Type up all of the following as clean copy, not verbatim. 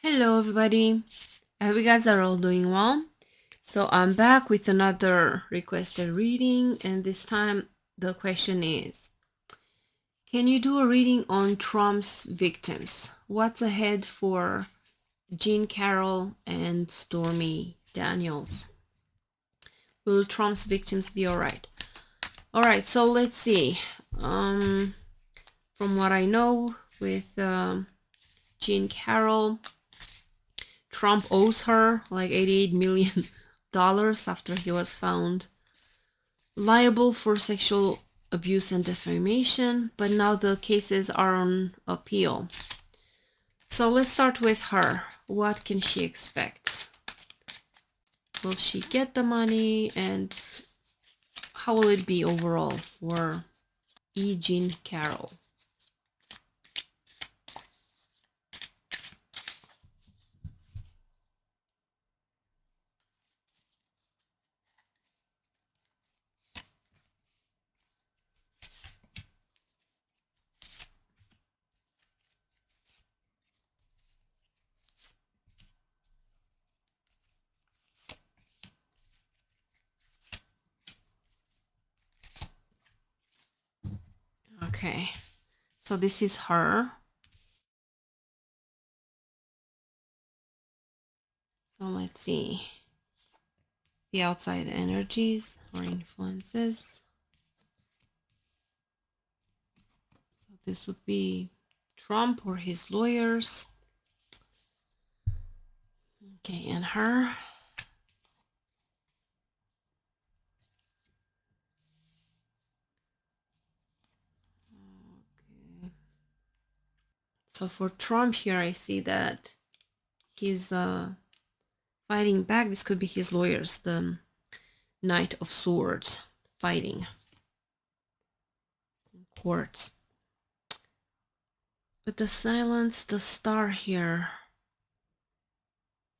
Hello everybody, I hope you guys are all doing well. So I'm back with another requested reading, and this time the question is, can you do a reading on Trump's victims? What's ahead for Carroll and Stormy Daniels? Will Trump's victims be alright? Alright, so let's see. From what I know with Carroll, Trump owes her like $88 million after he was found liable for sexual abuse and defamation, but now the cases are on appeal. So let's start with her. What can she expect? Will she get the money, and how will it be overall for Jean Carroll? Okay, so this is her. So let's see the outside energies or influences. So this would be Trump or his lawyers. Okay, and her. Okay. So for Trump here, I see that he's fighting back. This could be his lawyers, the Knight of Swords, fighting in courts. But the silence, the star here,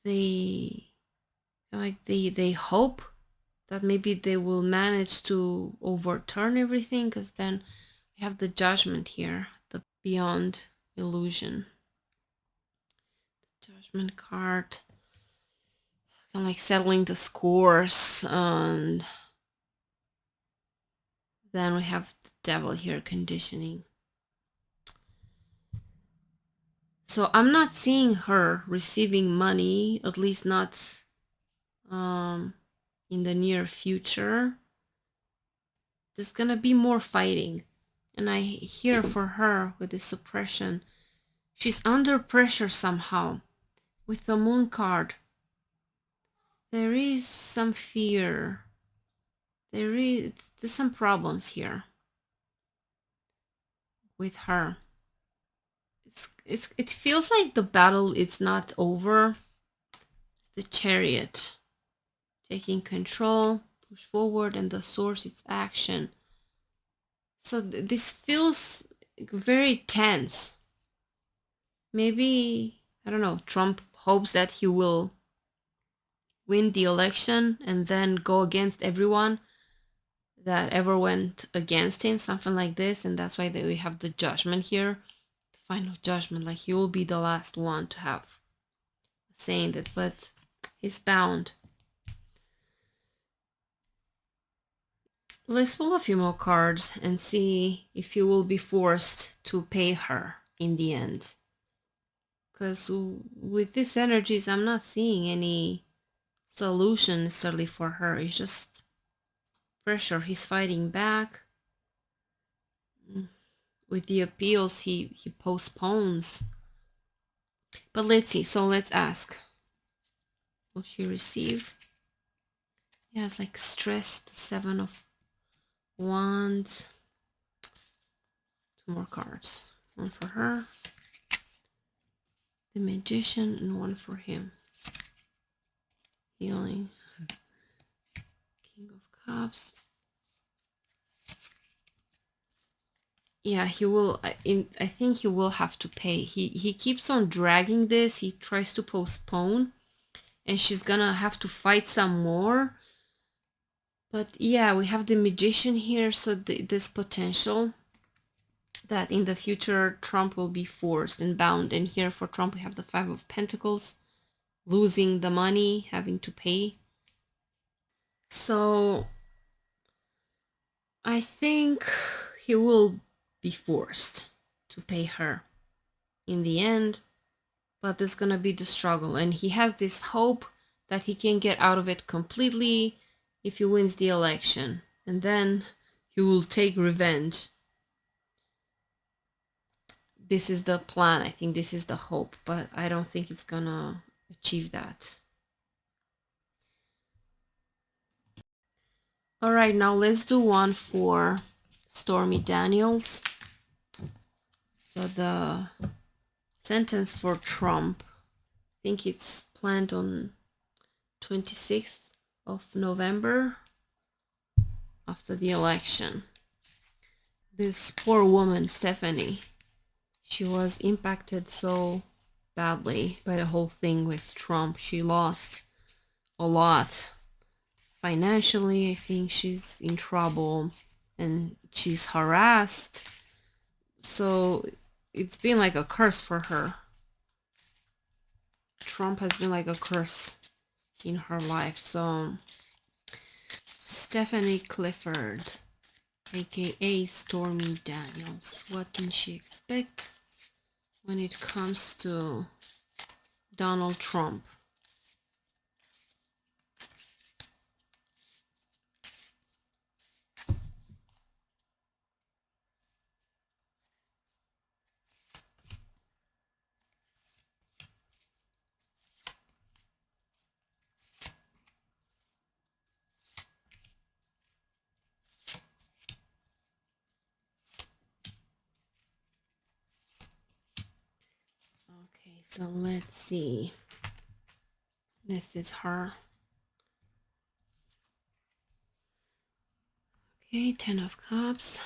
they hope that maybe they will manage to overturn everything, because then we have the judgment here, the beyond illusion. The judgment card, kind of like settling the scores, and then we have the devil here, conditioning. So I'm not seeing her receiving money, at least not in the near future. There's gonna be more fighting. And I hear for her with the suppression, she's under pressure somehow. With the moon card, there is some fear. There's some problems here with her. It feels like the battle, it's not over. It's the Chariot taking control, push forward, and the Source, it's action. So this feels very tense. Maybe, I don't know, Trump hopes that he will win the election and then go against everyone that ever went against him, something like this, and that's why we have the judgment here, the final judgment, like he will be the last one to have saying that, but he's bound. Let's pull a few more cards and see if he will be forced to pay her in the end, because with these energies I'm not seeing any solution necessarily for her. It's just pressure. He's fighting back. With the appeals, he postpones. But let's see. So let's ask. Will she receive? Yeah, it's like stressed. 7 of Wands. 2 more cards. 1 for her. The Magician, and 1 for him. Healing. King of Cups. Yeah, he will. I think he will have to pay. He keeps on dragging this. He tries to postpone, and she's gonna have to fight some more. But yeah, we have the Magician here, so this potential that in the future Trump will be forced and bound. And here for Trump we have the Five of Pentacles, losing the money, having to pay. So I think he will be forced to pay her in the end, but there's gonna be the struggle, and he has this hope that he can get out of it completely if he wins the election, and then he will take revenge. This is the plan. I think this is the hope, but I don't think it's gonna achieve that. All right, now let's do one for Stormy Daniels. So the sentence for Trump, I think it's planned on 26th of November after the election. This poor woman, Stephanie, she was impacted so badly by the whole thing with Trump. She lost a lot financially. I think she's in trouble and she's harassed. So it's been like a curse for her. Trump has been like a curse in her life. So Stephanie Clifford, aka Stormy Daniels, what can she expect when it comes to Donald Trump? Okay, so let's see. This is her. Okay, 10 of Cups,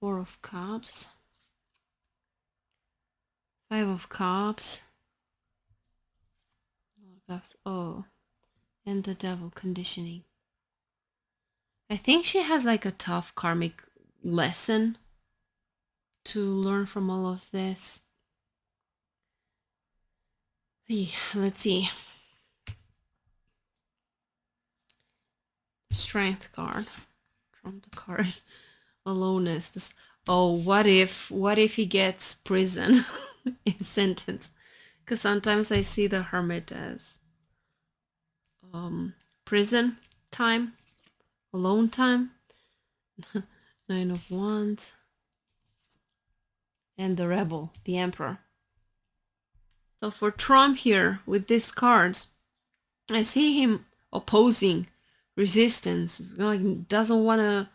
4 of Cups, 5 of Cups, oh, and the Devil conditioning. I think she has like a tough karmic lesson to learn from all of this. Let's see. Strength card from the card. Aloneness. This, oh, what if he gets prison in sentence? Because sometimes I see the Hermit as prison time, alone time. 9 of Wands, and the Rebel, the Emperor. So for Trump here with these cards, I see him opposing resistance. Like doesn't want to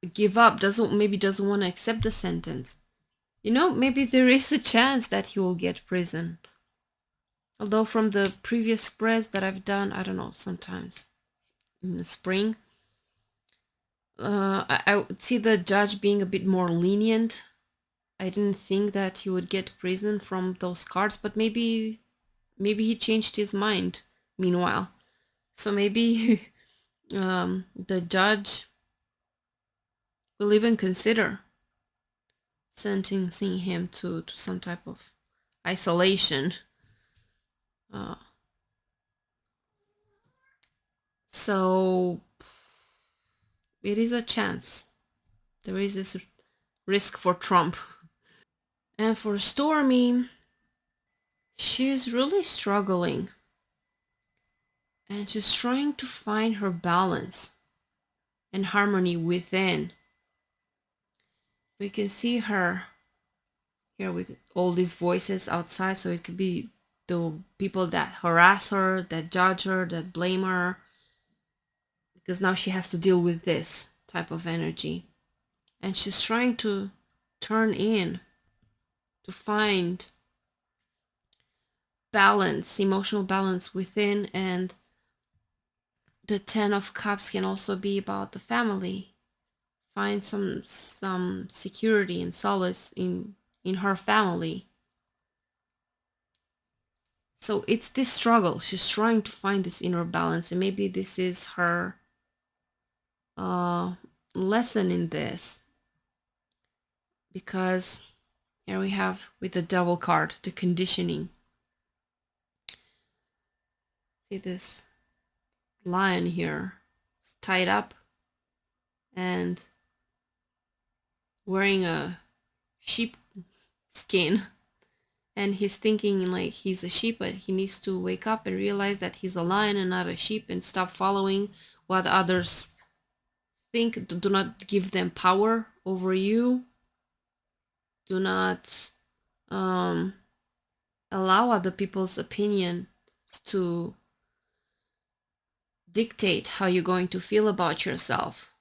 give up, doesn't want to accept the sentence. You know, maybe there is a chance that he will get prison. Although from the previous spreads that I've done, I don't know, sometimes in the spring, I would see the judge being a bit more lenient. I didn't think that he would get prison from those cards, but maybe he changed his mind meanwhile. So maybe the judge will even consider sentencing him to some type of isolation. So it is a chance. There is this risk for Trump. And for Stormy, she's really struggling. And she's trying to find her balance and harmony within. We can see her here with all these voices outside, so it could be the people that harass her, that judge her, that blame her, because now she has to deal with this type of energy. And she's trying to turn in to find balance, emotional balance within. And the 10 of Cups can also be about the family. Find some security and solace in her family. So it's this struggle. She's trying to find this inner balance, and maybe this is her lesson in this. because here we have with the devil card, the conditioning. See this lion here, it's tied up and wearing a sheep skin, and he's thinking like he's a sheep, but he needs to wake up and realize that he's a lion and not a sheep, and stop following what others think. Do not give them power over you. Do not allow other people's opinion to dictate how you're going to feel about yourself.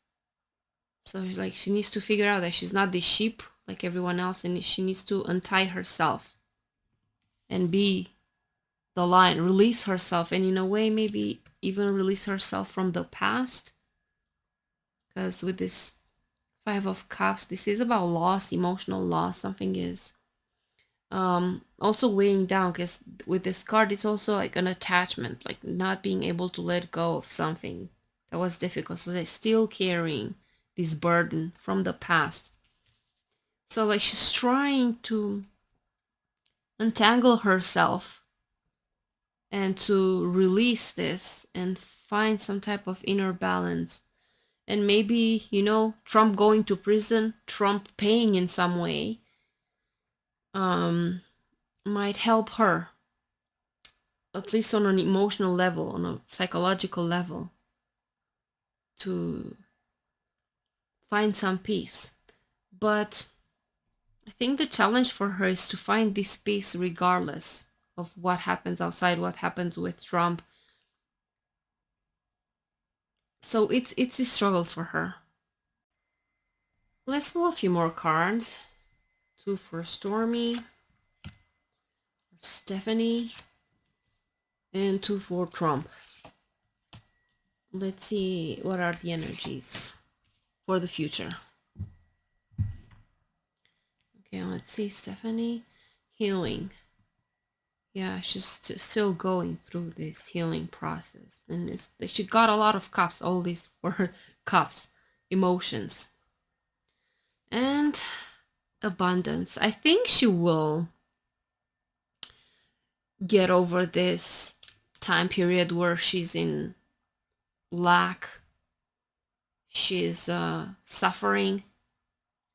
So like she needs to figure out that she's not this sheep like everyone else, and she needs to untie herself and be the lion, release herself, and in a way maybe even release herself from the past. Because with this Five of Cups, this is about loss, emotional loss. Something is also weighing down, because with this card it's also like an attachment, like not being able to let go of something that was difficult, so they're still carrying this burden from the past. So like she's trying to untangle herself and to release this and find some type of inner balance. And maybe, you know, Trump going to prison, Trump paying in some way, might help her, at least on an emotional level, on a psychological level, to find some peace. But I think the challenge for her is to find this peace regardless of what happens outside, what happens with Trump. So it's a struggle for her. Let's pull a few more cards. 2 for Stormy, Stephanie, and 2 for Trump. Let's see what are the energies for the future. Okay, let's see. Stephanie, healing. Yeah, she's still going through this healing process, and she got a lot of cups, all these for cups, emotions, and abundance. I think she will get over this time period where she's in lack, she's suffering.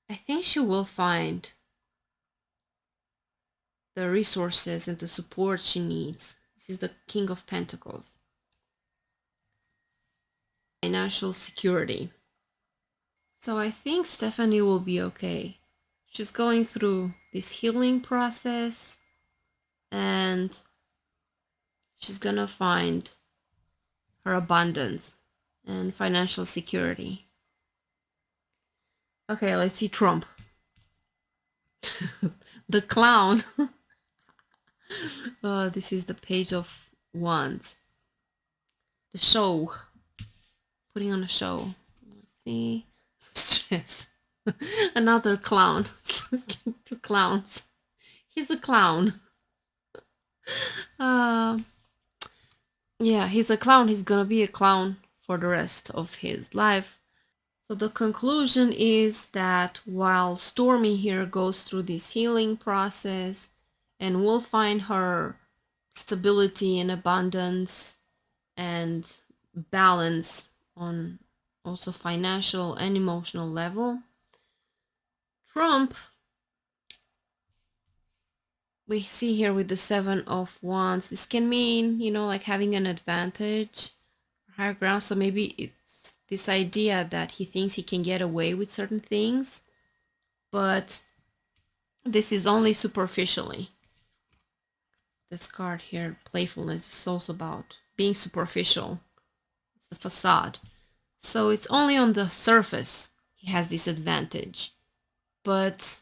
I think she will find the resources and the support she needs. This is the King of Pentacles. Financial security. So I think Stephanie will be okay. She's going through this healing process, and she's gonna find her abundance and financial security. Okay, let's see Trump. The clown. This is the Page of Wands. The show. Putting on a show. Let's see. Stress. Another clown. 2 clowns. He's a clown. Yeah, he's a clown. He's gonna be a clown for the rest of his life. So the conclusion is that while Stormy here goes through this healing process and will find her stability and abundance and balance on also financial and emotional level, Trump, we see here with the 7 of Wands, this can mean, you know, like having an advantage, higher ground. So maybe it's this idea that he thinks he can get away with certain things, but this is only superficially. This card here, playfulness, is also about being superficial. It's the facade. So it's only on the surface he has this advantage, but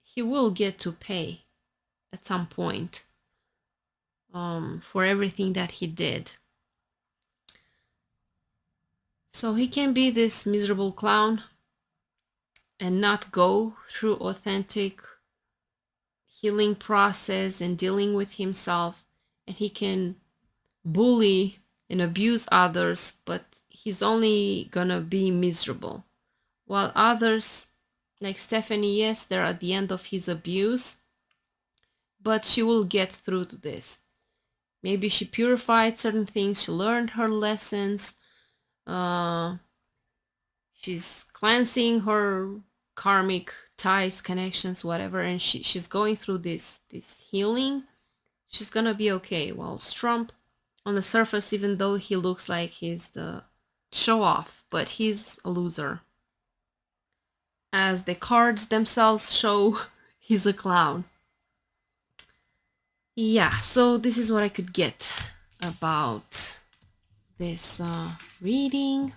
he will get to pay at some point for everything that he did. So he can be this miserable clown and not go through authentic healing process and dealing with himself, and he can bully and abuse others, but he's only gonna be miserable, while others Like Stephanie, yes, they're at the end of his abuse, but she will get through to this. Maybe she purified certain things, she learned her lessons, she's cleansing her karmic ties, connections, whatever, and she's going through this healing. She's gonna be okay. While Strump, on the surface, even though he looks like he's the show off, but he's a loser. As the cards themselves show, he's a clown. Yeah, so this is what I could get about this reading.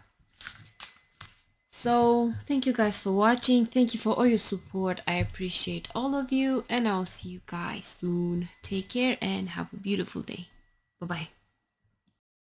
So thank you guys for watching. Thank you for all your support. I appreciate all of you, and I'll see you guys soon. Take care and have a beautiful day. Bye bye.